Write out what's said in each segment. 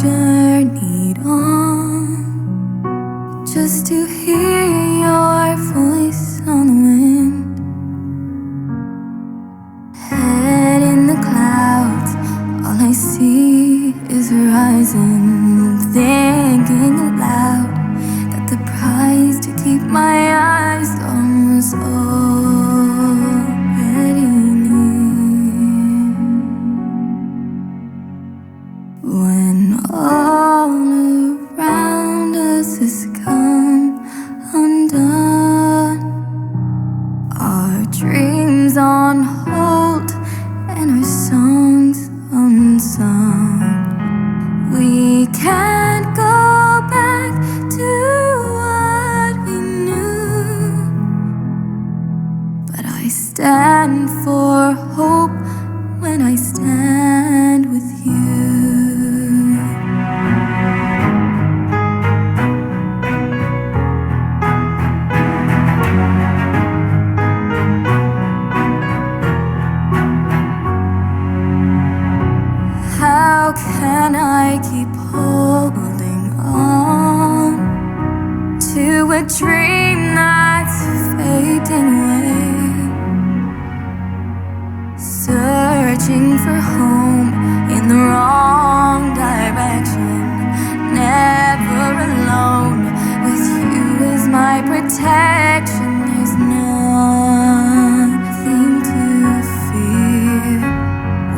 journeyed on just to hear your voice on the wind. Head in the clouds, all I see is horizon. Thinking aloud that the prize to keep my eyes on was already near. When all around us has come undone, our dreams on hold and our songs unsung, we can't go back to what we knew. But I stand for hope when I stand with you. How can I keep holding on to a dream that's fading away? Searching for home in the wrong direction, never alone. With you as my protection, there's nothing to fear.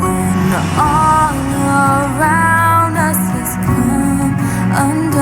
When all around us has come undone,